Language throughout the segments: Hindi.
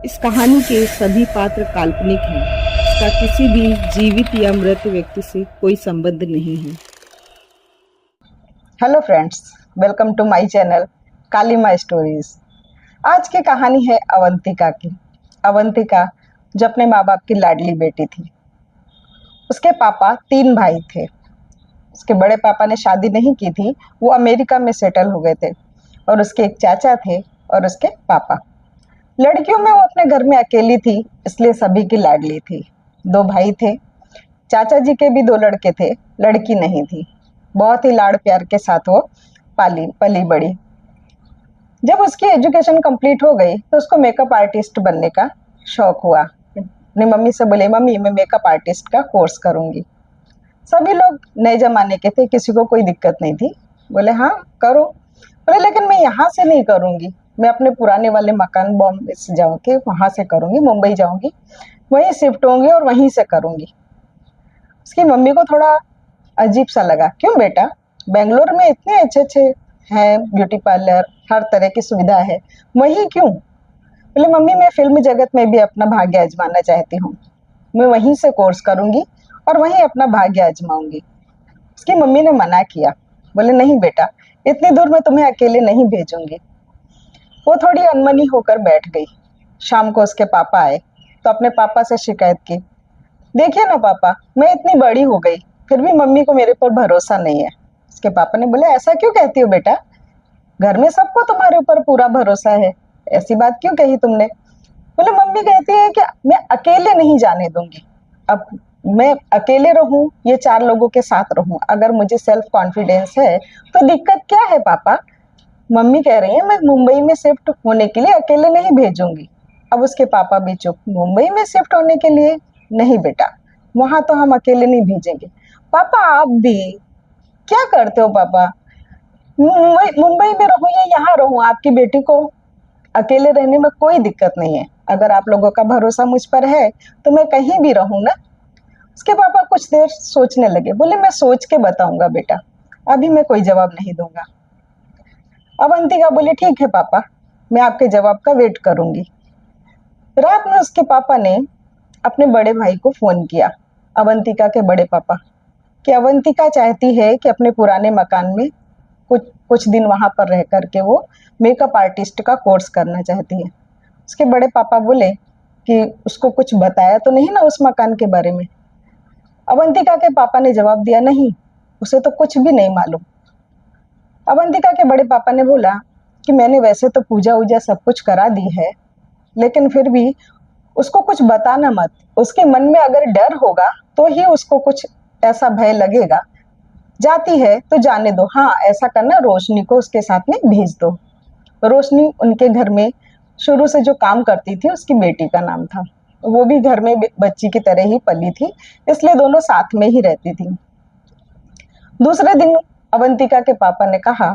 इस कहानी के सभी पात्र काल्पनिक हैं। इसका किसी भी जीवित या मृत व्यक्ति से कोई संबंध नहीं है। Hello friends, welcome to my channel Kalima stories. आज की कहानी है अवंतिका की। अवंतिका जो अपने माँ बाप की लाडली बेटी थी। उसके पापा 3 भाई थे। उसके बड़े पापा ने शादी नहीं की थी, वो अमेरिका में सेटल हो गए थे। और उसके एक चाचा थे और उसके पापा। लड़कियों में वो अपने घर में अकेली थी, इसलिए सभी की लाडली थी। 2 भाई थे। चाचा जी के भी 2 लड़के थे, लड़की नहीं थी। बहुत ही लाड़ प्यार के साथ वो पली बड़ी। जब उसकी एजुकेशन कंप्लीट हो गई तो उसको मेकअप आर्टिस्ट बनने का शौक हुआ। अपनी मम्मी से बोले, मम्मी मैं मेकअप आर्टिस्ट का कोर्स करूंगी। सभी लोग नए जमाने के थे, किसी को कोई दिक्कत नहीं थी। बोले हाँ करो। बोले लेकिन मैं यहाँ से नहीं करूंगी, मैं अपने पुराने वाले मकान बॉम्बे से जाके वहां से करूंगी, मुंबई जाऊंगी, वहीं शिफ्ट होंगी और वहीं से करूंगी। उसकी मम्मी को थोड़ा अजीब सा लगा। क्यों बेटा, बेंगलोर में इतने अच्छे अच्छे हैं ब्यूटी पार्लर, हर तरह की सुविधा है, वहीं क्यों? बोले मम्मी मैं फिल्म जगत में भी अपना भाग्य आजमाना चाहती हूँ, मैं वहीं से कोर्स करूंगी और वहीं अपना भाग्य आजमाऊंगी। उसकी मम्मी ने मना किया। बोले नहीं बेटा, इतनी दूर मैं तुम्हें अकेले नहीं भेजूंगी। वो थोड़ी अनमनी होकर बैठ गई। शाम को उसके पापा आए तो अपने पापा से शिकायत की। देखिए ना पापा, मैं इतनी बड़ी हो गई फिर भी मम्मी को मेरे पर भरोसा नहीं है। उसके पापा ने बोले ऐसा क्यों कहती हो बेटा, घर में सबको तुम्हारे ऊपर पूरा भरोसा है, ऐसी बात क्यों कही तुमने? बोले मम्मी कहती है कि मैं अकेले नहीं जाने दूंगी। अब मैं अकेले रहूं ये 4 लोगों के साथ रहूं, अगर मुझे सेल्फ कॉन्फिडेंस है तो दिक्कत क्या है पापा? मम्मी कह रही है मैं मुंबई में शिफ्ट होने के लिए अकेले नहीं भेजूंगी। अब उसके पापा भी चुप। मुंबई में शिफ्ट होने के लिए? नहीं बेटा, वहां तो हम अकेले नहीं भेजेंगे। पापा आप भी क्या करते हो पापा? मुंबई मुंबई में रहूं या यहाँ रहूं, आपकी बेटी को अकेले रहने में कोई दिक्कत नहीं है। अगर आप लोगों का भरोसा मुझ पर है तो मैं कहीं भी रहूं ना। उसके पापा कुछ देर सोचने लगे। बोले मैं सोच के बताऊंगा बेटा, अभी मैं कोई जवाब नहीं दूंगा। अवंतिका बोली ठीक है पापा, मैं आपके जवाब का वेट करूंगी। रात में उसके पापा ने अपने बड़े भाई को फोन किया, अवंतिका के बड़े पापा, कि अवंतिका चाहती है कि अपने पुराने मकान में कुछ कुछ दिन वहां पर रह करके वो मेकअप आर्टिस्ट का कोर्स करना चाहती है। उसके बड़े पापा बोले कि उसको कुछ बताया तो नहीं ना उस मकान के बारे में? अवंतिका के पापा ने जवाब दिया नहीं, उसे तो कुछ भी नहीं मालूम। अवंतिका के बड़े पापा ने बोला कि मैंने वैसे तो पूजा वूजा सब कुछ करा दी है, लेकिन फिर भी उसको कुछ बताना मत। उसके मन में अगर डर होगा तो ही उसको कुछ ऐसा भय लगेगा। जाती है तो जाने दो। हाँ ऐसा करना, रोशनी को उसके साथ में भेज दो। रोशनी उनके घर में शुरू से जो काम करती थी, उसकी बेटी का नाम था। वो भी घर में बच्ची की तरह ही पली थी, इसलिए दोनों साथ में ही रहती थी। दूसरे दिन अवंतिका के पापा ने कहा,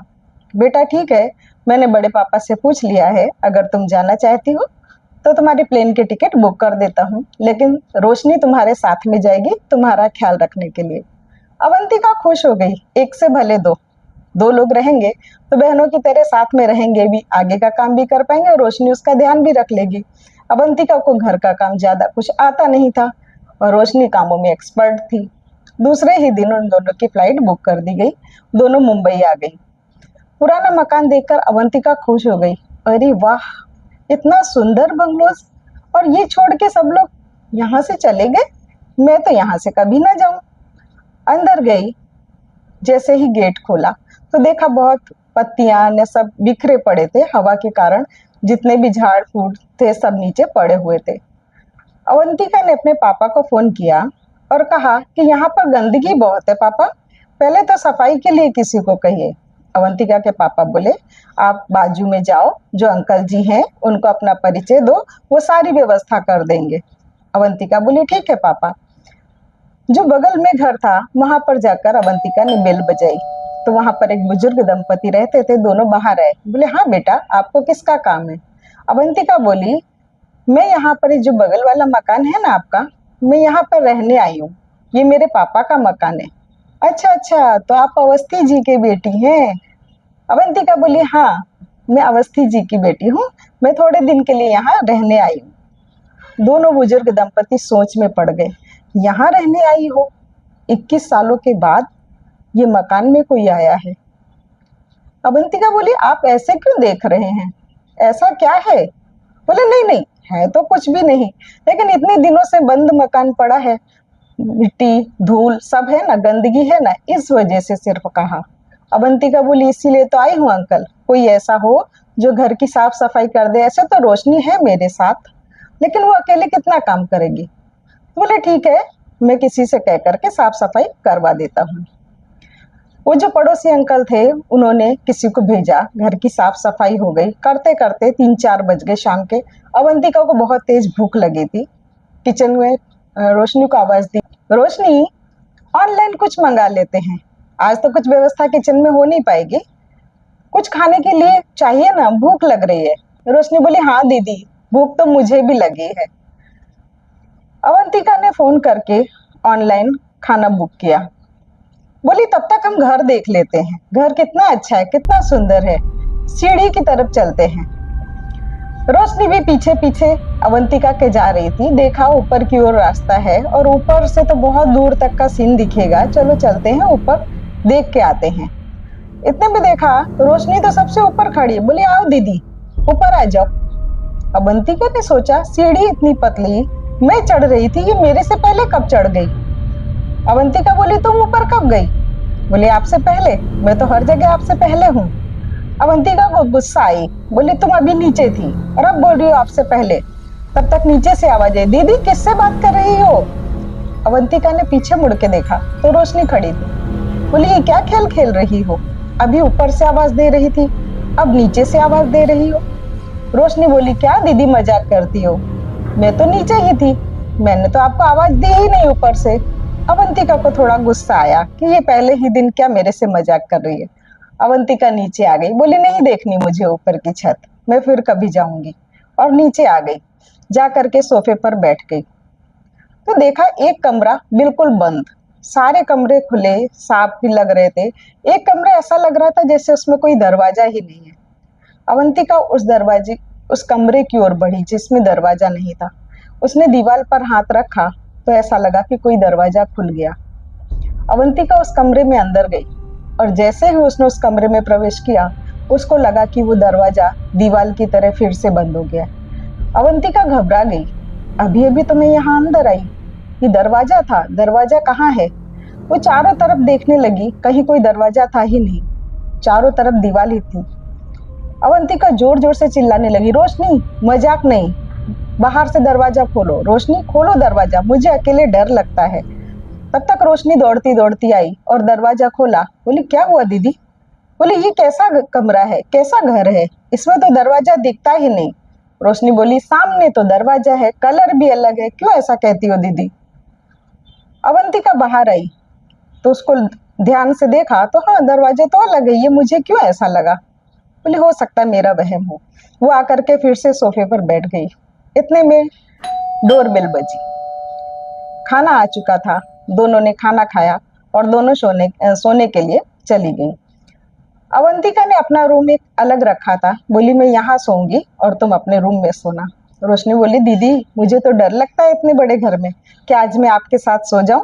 बेटा ठीक है, मैंने बड़े पापा से पूछ लिया है, अगर तुम जाना चाहती हो तो तुम्हारी प्लेन की टिकट बुक कर देता हूँ, लेकिन रोशनी तुम्हारे साथ में जाएगी तुम्हारा ख्याल रखने के लिए। अवंतिका खुश हो गई। एक से भले दो, 2 लोग रहेंगे तो बहनों की तरह साथ में रहेंगे भी, आगे का काम भी कर पाएंगे और रोशनी उसका ध्यान भी रख लेगी। अवंतिका को घर का काम ज्यादा कुछ आता नहीं था और रोशनी कामों में एक्सपर्ट थी। दूसरे ही दिन उन दोनों की फ्लाइट बुक कर दी गई, दोनों मुंबई आ गई। पुराना मकान देखकर अवंतिका खुश हो गई। अरे वाह, इतना सुंदर बंगलोज, और ये छोड़ के सब लोग यहाँ से चले गए, मैं तो यहाँ से कभी ना जाऊं। अंदर गई, जैसे ही गेट खोला तो देखा बहुत पत्तियां ने सब बिखरे पड़े थे हवा के कारण, जितने भी झाड़ फूट थे सब नीचे पड़े हुए थे। अवंतिका ने अपने पापा को फोन किया और कहा कि यहाँ पर गंदगी बहुत है पापा, पहले तो सफाई के लिए किसी को कहिए। अवंतिका के पापा बोले आप बाजू में जाओ, जो अंकल जी हैं उनको अपना परिचय दो, वो सारी व्यवस्था कर देंगे। अवंतिका बोली ठीक है पापा। जो बगल में घर था वहां पर जाकर अवंतिका ने बेल बजाई तो वहां पर एक बुजुर्ग दंपति रहते थे, दोनों बाहर आए। बोले हाँ बेटा, आपको किसका काम है? अवंतिका बोली मैं यहाँ पर जो बगल वाला मकान है ना आपका, मैं यहाँ पर रहने आई हूँ, ये मेरे पापा का मकान है। अच्छा अच्छा, तो आप अवस्थी जी की बेटी हैं? अवंतिका बोली हाँ, मैं अवस्थी जी की बेटी हूँ, मैं थोड़े दिन के लिए यहाँ रहने आई हूँ। दोनों बुजुर्ग दंपति सोच में पड़ गए। यहाँ रहने आई हो? 21 सालों के बाद ये मकान में कोई आया है। अवंतिका बोली, आप ऐसे क्यों देख रहे हैं? ऐसा क्या है? बोले, नहीं नहीं, है तो कुछ भी नहीं, लेकिन इतने दिनों से बंद मकान पड़ा है, मिट्टी धूल सब है ना, गंदगी है ना, इस वजह से सिर्फ कहा। अवंतिका बोली, इसीलिए तो आई हूँ अंकल, कोई ऐसा हो जो घर की साफ सफाई कर दे। ऐसे तो रोशनी है मेरे साथ, लेकिन वो अकेले कितना काम करेगी। बोले, ठीक है, मैं किसी से कह करके साफ सफाई करवा देता हूँ। वो जो पड़ोसी अंकल थे, उन्होंने किसी को भेजा, घर की साफ सफाई हो गई। करते करते 3-4 बज गए शाम के। अवंतिका को बहुत तेज भूख लगी थी। किचन में रोशनी को आवाज दी, रोशनी, ऑनलाइन कुछ मंगा लेते हैं, आज तो कुछ व्यवस्था किचन में हो नहीं पाएगी, कुछ खाने के लिए चाहिए ना, भूख लग रही है। रोशनी बोली, हाँ दीदी, भूख तो मुझे भी लगी है। अवंतिका ने फोन करके ऑनलाइन खाना बुक किया। बोली, तब तक हम घर देख लेते हैं, घर कितना अच्छा है, कितना सुंदर है, सीढ़ी की तरफ चलते हैं। रोशनी भी पीछे पीछे अवंतिका के जा रही थी। देखा ऊपर की ओर रास्ता है और ऊपर से तो बहुत दूर तक का सीन दिखेगा, चलो चलते हैं ऊपर देख के आते हैं। इतने में देखा रोशनी तो सबसे ऊपर खड़ी है। बोली, आओ दीदी, ऊपर आ जाओ। अवंतिका ने सोचा, सीढ़ी इतनी पतली, मैं चढ़ रही थी, ये मेरे से पहले कब चढ़ गई। अवंतिका बोली, तुम ऊपर कब गई? बोली, आपसे पहले, मैं तो हर जगह आपसे पहले हूँ। अवंतिका को गुस्सा आई। बोली, तुम अभी नीचे थी और अब बोल रही हो आपसे पहले। तब तक नीचे से आवाज आई, दीदी किससे बात कर रही हो? अवंतिका ने पीछे मुड़ के देखा तो रोशनी खड़ी थी। बोली, ये क्या खेल खेल रही हो? अभी ऊपर से आवाज दे रही थी, अब नीचे से आवाज दे रही हो। रोशनी बोली, क्या दीदी मजाक करती हो? मैं तो नीचे ही थी, मैंने तो आपको आवाज दी ही नहीं ऊपर से। अवंतिका को थोड़ा गुस्सा आया कि ये पहले ही दिन क्या मेरे से मजाक कर रही है। अवंतिका नीचे आ गई। बोली, नहीं देखनी मुझे ऊपर की छत, मैं फिर कभी जाऊंगी। और नीचे आ गई, जा करके सोफे पर बैठ गई। तो देखा एक कमरा बिल्कुल बंद, सारे कमरे खुले साफ भी लग रहे थे। एक कमरा ऐसा लग रहा था जैसे उसमें कोई दरवाजा ही नहीं है। अवंतिका उस कमरे की ओर बढ़ी जिसमें दरवाजा नहीं था। उसने दीवार पर हाथ रखा तो ऐसा लगा कि कोई दरवाजा खुल गया। अवंतिका उस कमरे में अंदर गई और जैसे ही उसने उस कमरे में प्रवेश किया, उसको लगा कि वो दरवाजा दीवार की तरह फिर से बंद हो गया। अवंतिका घबरा गई, अभी अभी तो मैं यहाँ अंदर आई, ये दरवाजा था, दरवाजा कहाँ है? वो चारों तरफ देखने लगी, कहीं कोई दरवाजा था ही नहीं, चारों तरफ दीवार ही थी। अवंतिका जोर जोर से चिल्लाने लगी, रोशनी, मजाक नहीं, बाहर से दरवाजा खोलो, रोशनी खोलो दरवाजा, मुझे अकेले डर लगता है। तब तक रोशनी दौड़ती दौड़ती आई और दरवाजा खोला। बोली, क्या हुआ दीदी? बोली, ये कैसा कमरा है, कैसा घर है, इसमें तो दरवाजा दिखता ही नहीं। रोशनी बोली, सामने तो दरवाजा है, कलर भी अलग है, क्यों ऐसा कहती हो दीदी? अवंतिका बाहर आई तो उसको ध्यान से देखा तो हाँ, दरवाजा तो अलग है, ये मुझे क्यों ऐसा लगा? बोली, हो सकता है मेरा वहम हो। वो आकर के फिर से सोफे पर बैठ गई। इतने में डोरबेल बजी। खाना आ चुका था, दोनों ने खाना खाया और दोनों सोने के लिए चली गई। अवंतिका ने अपना रूम एक अलग रखा था। बोली, मैं यहाँ सोऊंगी और तुम अपने रूम में सोना। रोशनी बोली, दीदी मुझे तो डर लगता है इतने बड़े घर में, क्या आज मैं आपके साथ सो जाऊं?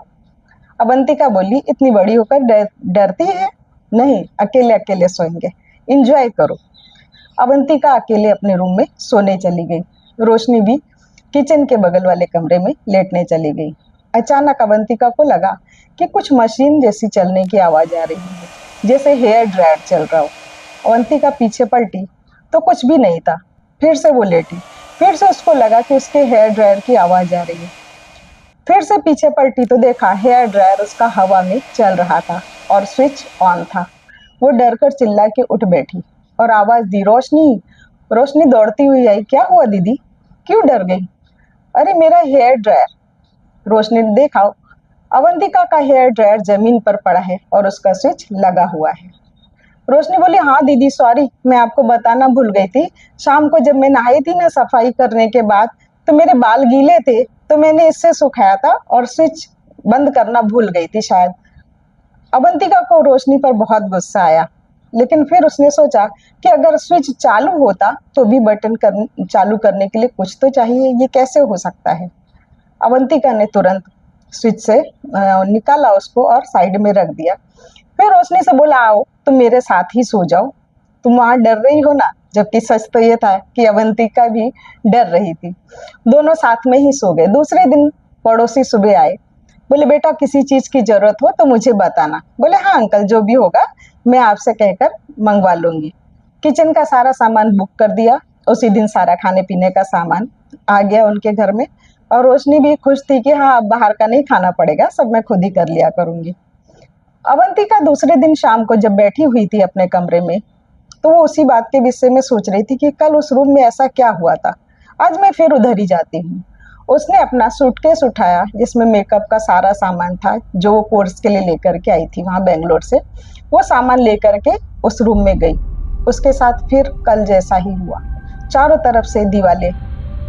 अवंतिका बोली, इतनी बड़ी होकर डरती है? नहीं, अकेले अकेले सोएंगे, एंजॉय करो। अवंतिका अकेले अपने रूम में सोने चली गई। रोशनी भी किचन के बगल वाले कमरे में लेटने चली गई। अचानक अवंतिका को लगा कि कुछ मशीन जैसी चलने की आवाज आ रही है, जैसे हेयर ड्रायर चल रहा हो। अवंतिका पीछे पलटी तो कुछ भी नहीं था। फिर से वो लेटी, फिर से उसको लगा कि उसके हेयर ड्रायर की आवाज आ रही है। फिर से पीछे पलटी तो देखा हेयर ड्रायर उसका हवा में चल रहा था और स्विच ऑन था। वो डर कर चिल्ला के उठ बैठी और आवाज दी, रोशनी। रोशनी दौड़ती हुई आई। क्या हुआ दीदी, क्यों डर गई? अरे मेरा हेयर ड्रायर। रोशनी ने देखा अवंतिका का हेयर ड्रायर जमीन पर पड़ा है और उसका स्विच लगा हुआ है। रोशनी बोली, हाँ दीदी सॉरी, मैं आपको बताना भूल गई थी। शाम को जब मैं नहाई थी ना सफाई करने के बाद, तो मेरे बाल गीले थे तो मैंने इससे सुखाया था और स्विच बंद करना भूल गई थी शायद। अवंतिका को रोशनी पर बहुत गुस्सा आया। लेकिन फिर उसने सोचा कि अगर स्विच चालू होता तो भी चालू करने के लिए कुछ तो चाहिए, ये कैसे हो सकता है। अवंतिका ने तुरंत स्विच से निकाला उसको और साइड में रख दिया। फिर रोशनी से बोला, आओ तुम मेरे साथ ही सो जाओ, तुम वहां डर रही हो ना। जबकि सच तो ये था कि अवंतिका भी डर रही थी। दोनों साथ में ही सो गए। दूसरे दिन पड़ोसी सुबह आए, बोले बेटा किसी चीज की जरूरत हो तो मुझे बताना। बोले हाँ अंकल, जो भी होगा मैं आपसे कहकर मंगवा लूंगी। किचन का सारा सामान बुक कर दिया। उसी दिन सारा खाने पीने का सामान आ गया उनके घर में। और रोशनी भी खुश थी कि हाँ अब बाहर का नहीं खाना पड़ेगा, सब मैं खुद ही कर लिया करूंगी। अवंतिका दूसरे दिन शाम को जब बैठी हुई थी अपने कमरे में, तो वो उसी बात के विषय में सोच रही थी कि कल उस रूम में ऐसा क्या हुआ था, आज मैं फिर उधर ही जाती हूँ। उसने अपना सूटकेस उठाया जिसमें मेकअप का सारा सामान था, जो वो कोर्स के लिए लेकर के आई थी वहाँ बेंगलोर से। वो सामान लेकर के उस रूम में गई। उसके साथ फिर कल जैसा ही हुआ। चारों तरफ से दीवारें,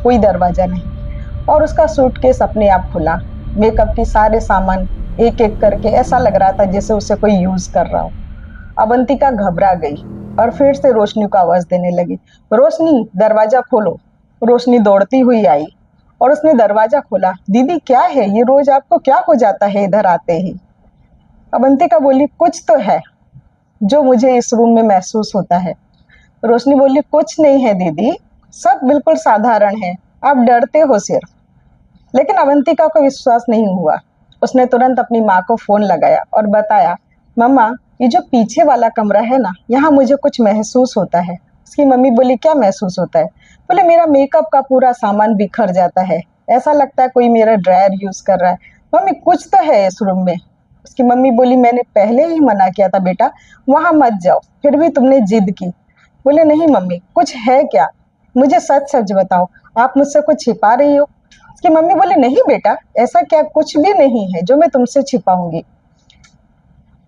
कोई दरवाजा नहीं, और उसका सूटकेस अपने आप खुला। मेकअप के सारे सामान एक एक करके ऐसा लग रहा था जैसे उसे कोई यूज कर रहा हो। अवंतिका घबरा गई और फिर से रोशनी को आवाज देने लगी, रोशनी दरवाजा खोलो। रोशनी दौड़ती हुई आई और उसने दरवाजा खोला। दीदी क्या है ये, रोज आपको क्या हो जाता है इधर आते ही। अवंतिका बोली, कुछ तो है जो मुझे इस रूम में महसूस होता है। रोशनी बोली, कुछ नहीं है दीदी, सब बिल्कुल साधारण है, आप डरते हो सिर्फ। लेकिन अवंतिका को विश्वास नहीं हुआ। उसने तुरंत अपनी माँ को फोन लगाया और बताया, मम्मा ये जो पीछे वाला कमरा है ना, यहाँ मुझे कुछ महसूस होता है। उसकी मम्मी बोली, क्या महसूस होता है। बोले, मेरा मेकअप का पूरा सामान बिखर जाता है, ऐसा लगता है कोई मेरा ड्रायर यूज कर रहा है। मम्मी कुछ तो है इस रूम में। उसकी मम्मी बोली, मैंने पहले ही मना किया था बेटा, वहां मत जाओ, फिर भी तुमने जिद की। बोले, नहीं मम्मी कुछ है क्या, मुझे सच सच बताओ, आप मुझसे कुछ छिपा रही हो। उसकी मम्मी बोले, नहीं बेटा ऐसा क्या कुछ भी नहीं है जो मैं तुमसे छिपाऊंगी,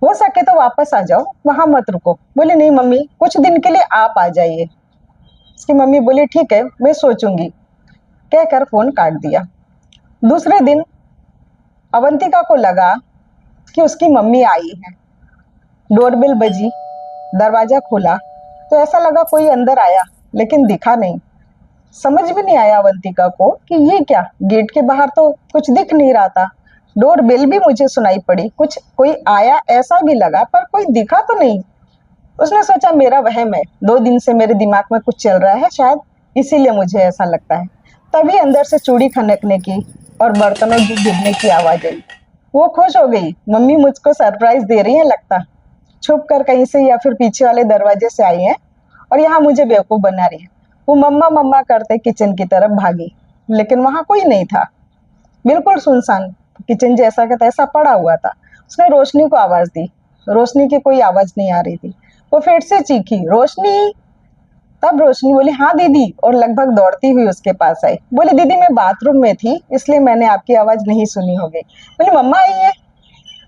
हो सके तो वापस आ जाओ, वहां मत रुको। बोले, नहीं मम्मी कुछ दिन के लिए आप आ जाइए। उसकी मम्मी बोली, ठीक है मैं सोचूंगी, कहकर फोन काट दिया। दूसरे दिन अवंतिका को लगा कि उसकी मम्मी आई है। डोरबेल बजी, दरवाजा खोला तो ऐसा लगा कोई अंदर आया, लेकिन दिखा नहीं। समझ भी नहीं आया अवंतिका को कि ये क्या, गेट के बाहर तो कुछ दिख नहीं रहा था। डोर बेल भी मुझे सुनाई पड़ी, कुछ कोई आया ऐसा भी लगा, पर कोई दिखा तो नहीं। उसने सोचा मेरा वहम है, 2 दिन से मेरे दिमाग में कुछ चल रहा है शायद, इसीलिए मुझे ऐसा लगता है। तभी अंदर से चूड़ी खनकने की और बर्तनों की गिरने की आवाज आई। वो खुश हो गई, मम्मी मुझको सरप्राइज दे रही है लगता, छुप कर कहीं से या फिर पीछे वाले दरवाजे से आई है और यहाँ मुझे बेवकूफ बना रही है। वो मम्मा मम्मा करते किचन की तरफ भागी, लेकिन वहां कोई नहीं था, बिल्कुल सुनसान। किचन जैसा का तैसा पड़ा हुआ था। उसने रोशनी को आवाज दी, रोशनी की कोई आवाज नहीं आ रही थी। वो फिर से चीखी, रोशनी। तब रोशनी बोली, हाँ दीदी, और लगभग दौड़ती हुई उसके पास आई। बोली, दीदी मैं बाथरूम में थी इसलिए मैंने आपकी आवाज नहीं सुनी होगी। बोली, मम्मा आई है।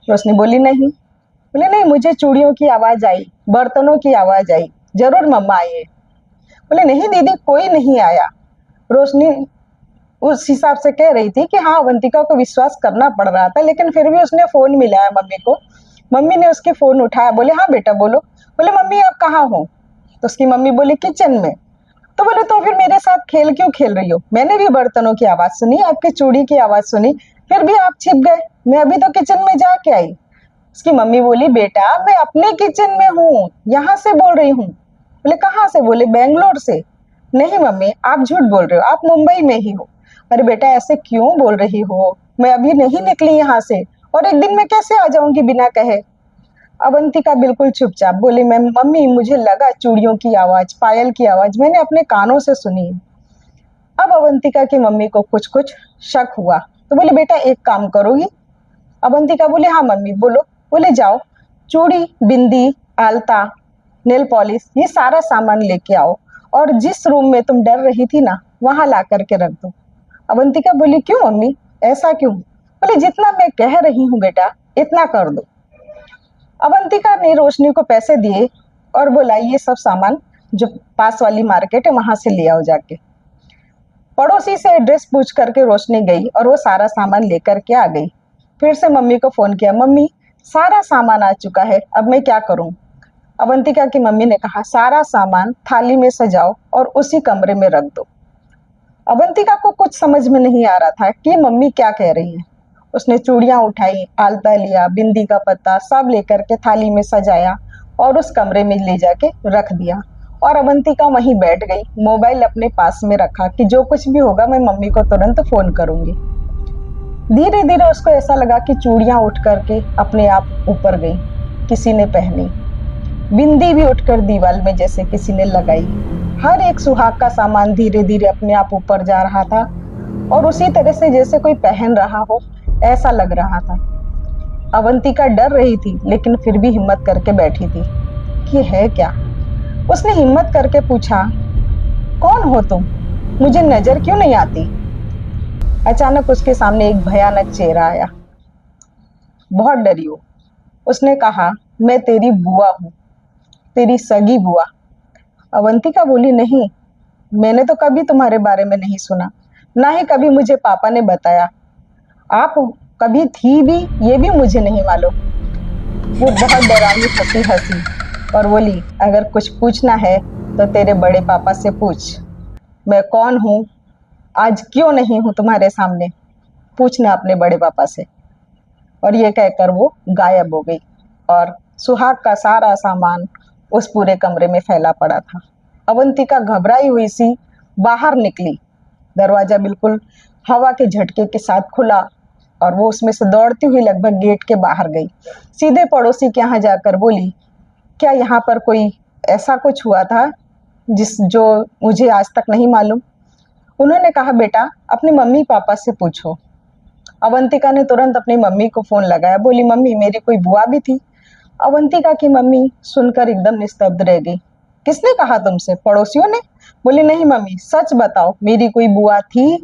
रोशनी बोली, नहीं। बोले, नहीं मुझे चूड़ियों की आवाज आई, बर्तनों की आवाज आई, जरूर मम्मा आई है। बोले, नहीं दीदी कोई नहीं आया। रोशनी उस हिसाब से कह रही थी कि हाँ अवंतिका को विश्वास करना पड़ रहा था, लेकिन फिर भी उसने फोन मिलाया मम्मी को। मम्मी ने उसके फोन उठाया, बोले, हाँ बेटा बोलो। बोले, मम्मी आप कहाँ हो। तो उसकी मम्मी बोली, किचन में। तो बोले, तो फिर मेरे साथ खेल क्यों खेल रही हो, मैंने भी बर्तनों की आवाज सुनी, आपकी चूड़ी की आवाज सुनी, फिर भी आप छिप गए, मैं अभी तो किचन में जाके आई। उसकी मम्मी बोली, बेटा मैं अपने किचन में हूँ, यहाँ से बोल रही हूँ। बोले, कहाँ से। बोले, बेंगलोर से। नहीं मम्मी आप झूठ बोल रहे हो, आप मुंबई में ही हो। अरे बेटा ऐसे क्यों बोल रही हो, मैं अभी नहीं निकली यहाँ से, और एक दिन में कैसे आ जाऊंगी बिना कहे। अवंतिका बिल्कुल चुपचाप बोली, मैं मम्मी मुझे लगा चूड़ियों की आवाज, पायल की आवाज मैंने अपने कानों से सुनी। अब अवंतिका की मम्मी को कुछ कुछ शक हुआ, तो बोले, बेटा एक काम करोगी। अवंतिका बोली, हाँ मम्मी बोलो। बोले, जाओ चूड़ी, बिंदी, आलता, नेल पॉलिश, ये सारा सामान लेके आओ और जिस रूम में तुम डर रही थी ना वहां ला करके रख दो। अवंतिका बोली, क्यों मम्मी ऐसा क्यों। बोले, जितना मैं कह रही हूँ बेटा इतना कर दो। अवंतिका ने रोशनी को पैसे दिए और बोला, ये सब सामान जो पास वाली मार्केट है वहां से ले आओ जाके। पड़ोसी से एड्रेस पूछ करके रोशनी गई और वो सारा सामान लेकर के आ गई। फिर से मम्मी को फोन किया, मम्मी सारा सामान आ चुका है, अब मैं क्या करूं। अवंतिका की मम्मी ने कहा, सारा सामान थाली में सजाओ और उसी कमरे में रख दो। अवंतिका को कुछ समझ में नहीं आ रहा था कि मम्मी क्या कह रही है। उसने चूड़ियां उठाई, आलता लिया, बिंदी का पत्ता सब लेकर के थाली में सजाया और उस कमरे में ले जाके रख दिया। और अवंतिका वहीं बैठ गई, मोबाइल अपने पास में रखा कि जो कुछ भी होगा मैं मम्मी को तुरंत फोन करूंगी। धीरे धीरे उसको ऐसा लगा कि चूड़ियां उठ करके अपने आप ऊपर गई, किसी ने पहनी। बिंदी भी उठकर दीवार में जैसे किसी ने लगाई। हर एक सुहाग का सामान धीरे धीरे अपने आप ऊपर जा रहा था और उसी तरह से जैसे कोई पहन रहा हो ऐसा लग रहा था। अवंतिका डर रही थी लेकिन फिर भी हिम्मत करके बैठी थी कि है क्या। उसने हिम्मत करके पूछा, कौन हो तुम, मुझे नजर क्यों नहीं आती। अचानक उसके सामने एक भयानक चेहरा आया। बहुत डरी हो। उसने कहा, मैं तेरी बुआ हूँ, तेरी सगी बुआ। अवंतिका बोली, नहीं, मैंने तो कभी तुम्हारे बारे में नहीं सुना, ना ही कभी मुझे पापा ने बताया। आप कभी थी भी ये भी मुझे नहीं मालूम। वो बहुत डरावनी हंसी हंसी और बोली, अगर कुछ पूछना है तो तेरे बड़े पापा से पूछ। मैं कौन हूँ, आज क्यों नहीं हूँ तुम्हारे सामने, पूछना अपने बड़े पापा से। और ये कहकर वो गायब हो गई और सुहाग का सारा सामान उस पूरे कमरे में फैला पड़ा था। अवंतिका घबराई हुई सी बाहर निकली। दरवाजा बिल्कुल हवा के झटके के साथ खुला और वो उसमें से दौड़ती हुई लगभग गेट के बाहर गई। सीधे पड़ोसी के यहाँ जाकर बोली, क्या यहाँ पर कोई ऐसा कुछ हुआ था जो मुझे आज तक नहीं मालूम। उन्होंने कहा, बेटा अपने मम्मी पापा से पूछो। अवंतिका ने तुरंत अपनी मम्मी को फोन लगाया, बोली, मम्मी मेरी कोई बुआ भी थी। अवंतिका की मम्मी सुनकर एकदम निस्तब्ध रह गई। किसने कहा तुमसे, पड़ोसियों ने। बोली, नहीं मम्मी सच बताओ, मेरी कोई बुआ थी।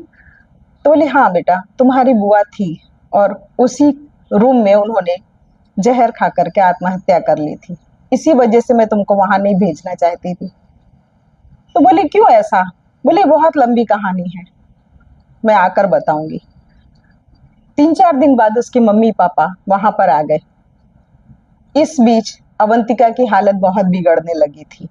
तो बोली, हाँ बेटा तुम्हारी बुआ थी और उसी रूम में उन्होंने जहर खा करके आत्महत्या कर ली थी, इसी वजह से मैं तुमको वहां नहीं भेजना चाहती थी। तो बोली, क्यों ऐसा। बोली, बहुत लंबी कहानी है, मैं आकर बताऊंगी। 3-4 दिन बाद उसके मम्मी पापा वहां पर आ गए। इस बीच अवंतिका की हालत बहुत बिगड़ने लगी थी।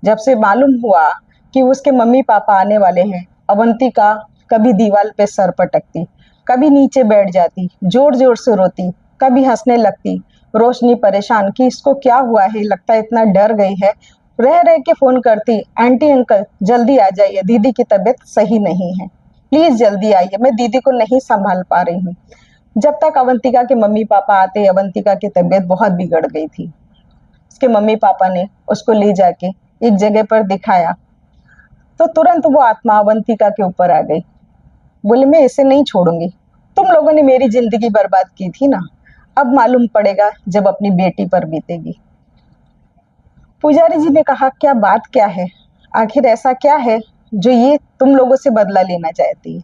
जब से मालूम हुआ कि उसके मम्मी पापा आने वाले हैं, अवंतिका कभी दीवार पे सर पटकती, कभी नीचे बैठ जाती, जोर जोर से रोती, कभी हंसने लगती। रोशनी परेशान कि इसको क्या हुआ है, लगता है इतना डर गई है। रह रह के फोन करती, आंटी अंकल जल्दी आ जाइए, दीदी की तबीयत सही नहीं है, प्लीज जल्दी आइए, मैं दीदी को नहीं संभाल पा रही हूँ। जब तक अवंतिका के मम्मी पापा आते, अवंतिका की तबीयत बहुत बिगड़ गई थी। उसके मम्मी पापा ने उसको ले जाके एक जगह पर दिखाया तो तुरंत वो आत्मा अवंतिका के ऊपर आ गई। बोले, मैं इसे नहीं छोड़ूंगी, तुम लोगों ने मेरी जिंदगी बर्बाद की थी ना, अब मालूम पड़ेगा जब अपनी बेटी पर बीतेगी। पुजारी जी ने कहा, क्या बात क्या है, आखिर ऐसा क्या है जो ये तुम लोगों से बदला लेना चाहती है।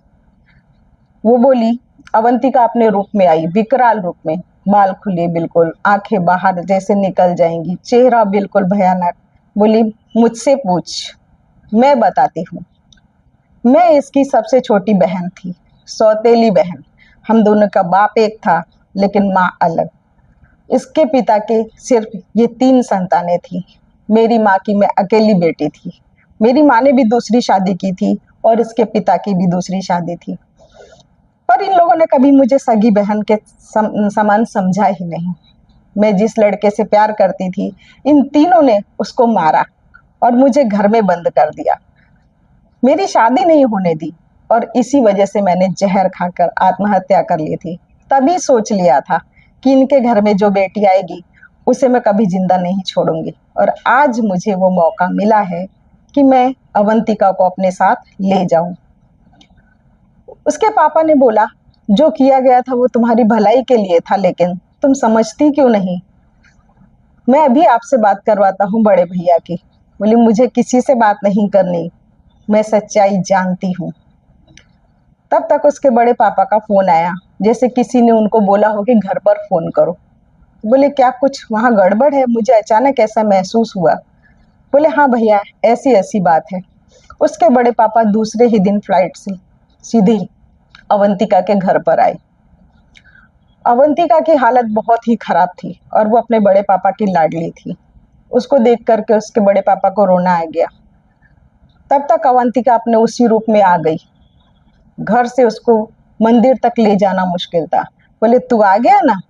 वो बोली, अवंतिका अपने रूप में आई, विकराल रूप में, बाल खुले बिल्कुल, आंखें बाहर जैसे निकल जाएंगी, चेहरा बिल्कुल भयानक। बोली, मुझसे पूछ, मैं बताती हूँ। मैं इसकी सबसे छोटी बहन थी, सौतेली बहन। हम दोनों का बाप एक था लेकिन माँ अलग। इसके पिता के सिर्फ ये 3 संतानें थी। मेरी माँ की मैं अकेली बेटी थी। मेरी माँ ने भी दूसरी शादी की थी और इसके पिता की भी दूसरी शादी थी, पर इन लोगों ने कभी मुझे सगी बहन के समान समझा ही नहीं। मैं जिस लड़के से प्यार करती थी, इन तीनों ने उसको मारा और मुझे घर में बंद कर दिया, मेरी शादी नहीं होने दी और इसी वजह से मैंने जहर खाकर आत्महत्या कर ली थी। तभी सोच लिया था कि इनके घर में जो बेटी आएगी उसे मैं कभी जिंदा नहीं छोड़ूंगी और आज मुझे वो मौका मिला है कि मैं अवंतिका को अपने साथ ले जाऊं। उसके पापा ने बोला, जो किया गया था वो तुम्हारी भलाई के लिए था, लेकिन तुम समझती क्यों नहीं। मैं अभी आपसे बात करवाता हूँ बड़े भैया की। बोली, मुझे किसी से बात नहीं करनी, मैं सच्चाई जानती हूँ। तब तक उसके बड़े पापा का फोन आया, जैसे किसी ने उनको बोला हो कि घर पर फोन करो। बोले, क्या कुछ वहाँ गड़बड़ है, मुझे अचानक ऐसा महसूस हुआ। बोले, हाँ भैया ऐसी ऐसी बात है। उसके बड़े पापा दूसरे ही दिन फ्लाइट से सीधे अवंतिका के घर पर आए। अवंतिका की हालत बहुत ही खराब थी और वो अपने बड़े पापा की लाडली थी। उसको देख करके उसके बड़े पापा को रोना आ गया। तब तक अवंतिका अपने उसी रूप में आ गई। घर से उसको मंदिर तक ले जाना मुश्किल था। बोले तू आ गया ना,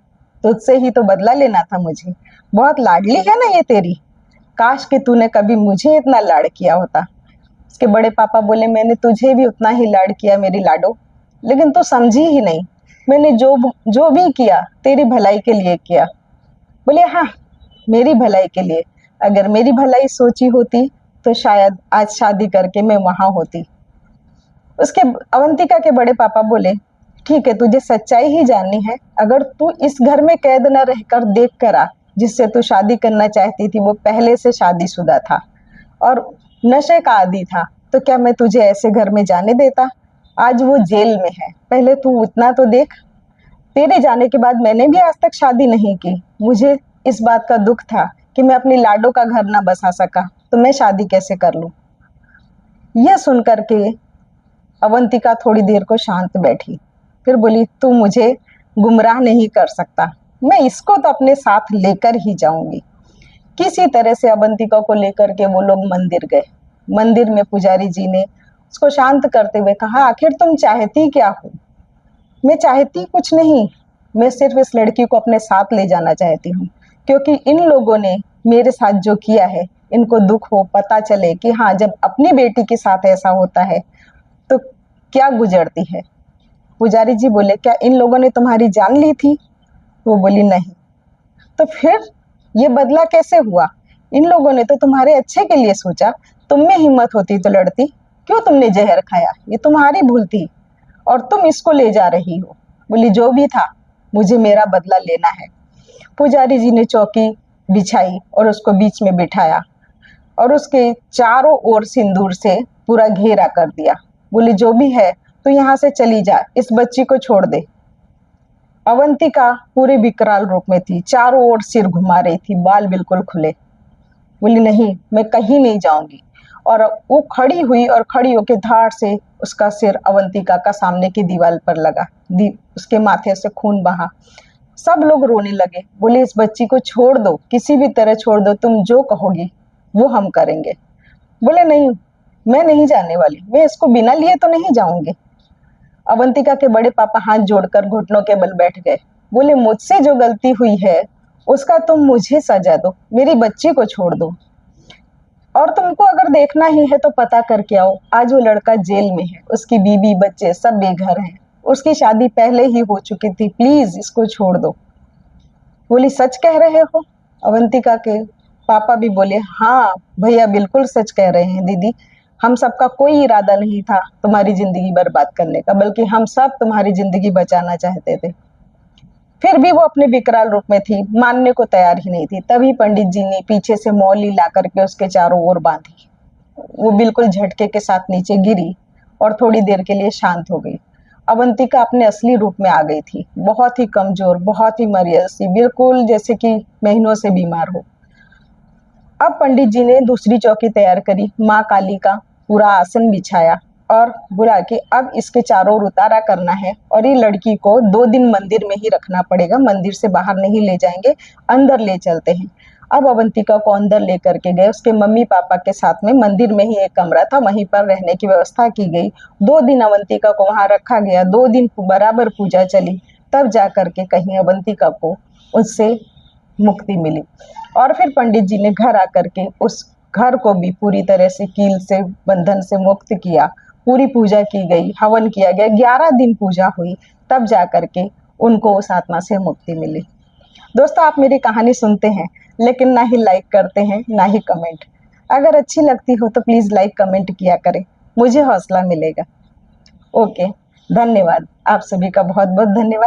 तुझसे ही तो बदला लेना था मुझे। बहुत लाडली है ना ये तेरी, काश कि तूने कभी मुझे इतना लाड किया होता। उसके बड़े पापा बोले मैंने तुझे भी उतना ही लाड किया मेरी लाडो, लेकिन तू समझी ही नहीं। मैंने जो भी किया तेरी भलाई के लिए किया। बोले हाँ, मेरी भलाई के लिए। अगर मेरी भलाई सोची होती तो शायद आज शादी करके मैं वहां होती। उसके अवंतिका के बड़े पापा बोले ठीक है, तुझे सच्चाई ही जाननी है। अगर तू इस घर में कैद न रहकर देख कर आ, जिससे तू शादी करना चाहती थी वो पहले से शादीशुदा था और नशे का आदी था, तो क्या मैं तुझे ऐसे घर में जाने देता? आज वो जेल में है। पहले तू इतना तो देख। तेरे जाने के बाद मैंने भी आज तक शादी नहीं की। मुझे इस बात का दुख था कि मैं अपनी लाडो का घर ना बसा सका, तो मैं शादी कैसे कर लूं? यह सुनकर के अवंतिका थोड़ी देर को शांत बैठी। फिर बोली तू मुझे गुमराह नहीं कर सकता, मैं इसको तो अपने साथ लेकर ही जाऊंगी। किसी तरह से अवंतिका को लेकर के वो लोग मंदिर गए। मंदिर में पुजारी जी ने उसको शांत करते हुए कहा आखिर तुम चाहती क्या हो? मैं चाहती कुछ नहीं, मैं सिर्फ इस लड़की को अपने साथ ले जाना चाहती हूँ, क्योंकि इन लोगों ने मेरे साथ जो किया है, इनको दुख हो, पता चले कि हाँ जब अपनी बेटी के साथ ऐसा होता है तो क्या गुजरती है। पुजारी जी बोले क्या इन लोगों ने तुम्हारी जान ली थी? वो बोली नहीं। तो फिर ये बदला कैसे हुआ? इन लोगों ने तो तुम्हारे अच्छे के लिए सोचा, तुम में हिम्मत होती तो लड़ती, क्यों तुमने जहर खाया? ये तुम्हारी भूल थी और तुम इसको ले जा रही हो। बोली जो भी था, मुझे मेरा बदला लेना है। पुजारी जी ने चौकी बिछाई और उसको बीच में बिठाया और उसके चारों ओर सिंदूर से पूरा घेरा कर दिया। बोली जो भी है तो यहाँ से चली जा, इस बच्ची को छोड़ दे। अवंतिका पूरे विकराल रूप में थी, चारों ओर सिर घुमा रही थी, बाल बिल्कुल खुले। बोली नहीं, मैं कहीं नहीं जाऊंगी। और वो खड़ी हुई और खड़ी होकर धाड़ से उसका सिर अवंतिका का सामने की दीवार पर लगा। उसके माथे से खून बहा। सब लोग रोने लगे। बोले इस बच्ची को छोड़ दो, किसी भी तरह छोड़ दो, तुम जो कहोगी वो हम करेंगे। बोले नहीं, मैं नहीं जाने वाली, मैं इसको बिना लिए तो नहीं जाऊंगी। अवंतिका के बड़े पापा हाथ जोड़कर घुटनों के बल बैठ गए। बोले मुझसे जो गलती हुई है उसका तुम मुझे सजा दो, मेरी बच्ची को छोड़ दो। और तुमको अगर देखना ही है तो पता करके आओ, आज वो लड़का जेल में है, उसकी बीबी बच्चे सब बेघर हैं, उसकी शादी पहले ही हो चुकी थी, प्लीज इसको छोड़ दो। बोली सच कह रहे हो? अवंतिका के पापा भी बोले हाँ भैया बिल्कुल सच कह रहे हैं दीदी, हम सबका कोई इरादा नहीं था तुम्हारी जिंदगी बर्बाद करने का, बल्कि हम सब तुम्हारी जिंदगी बचाना चाहते थे। फिर भी वो अपने विकराल रूप में थी, मानने को तैयार ही नहीं थी। तभी पंडित जी ने पीछे से मौली ला करके उसके चारों ओर बांधी। वो बिल्कुल झटके के साथ नीचे गिरी और थोड़ी देर के लिए शांत हो गई। अवंतिका अपने असली रूप में आ गई थी, बहुत ही कमजोर, बहुत ही मरियल सी, बिल्कुल जैसे कि महीनों से बीमार हो। अब पंडित जी ने दूसरी चौकी तैयार करी, माँ काली का पूरा आसन बिछाया और बोला कि अब इसके चारों ओर उतारा करना है और ये लड़की को 2 दिन मंदिर में ही रखना पड़ेगा, मंदिर से बाहर नहीं ले जाएंगे, अंदर ले चलते हैं। अब अवंतिका को अंदर लेकर के गए, उसके मम्मी पापा के साथ में। मंदिर में ही एक कमरा था, वहीं पर रहने की व्यवस्था की गई। 2 दिन अवंतिका को वहां रखा गया, 2 दिन बराबर पूजा चली, तब जा करके कहीं अवंतिका को उससे मुक्ति मिली। और फिर पंडित जी ने घर आकर के उस घर को भी पूरी तरह से कील से, बंधन से मुक्त किया। पूरी पूजा की गई, हवन किया गया, 11 दिन पूजा हुई, तब जा करके उनको उस आत्मा से मुक्ति मिली। दोस्तों आप मेरी कहानी सुनते हैं लेकिन ना ही लाइक करते हैं ना ही कमेंट। अगर अच्छी लगती हो तो प्लीज लाइक कमेंट किया करें, मुझे हौसला मिलेगा। ओके, धन्यवाद। आप सभी का बहुत बहुत धन्यवाद।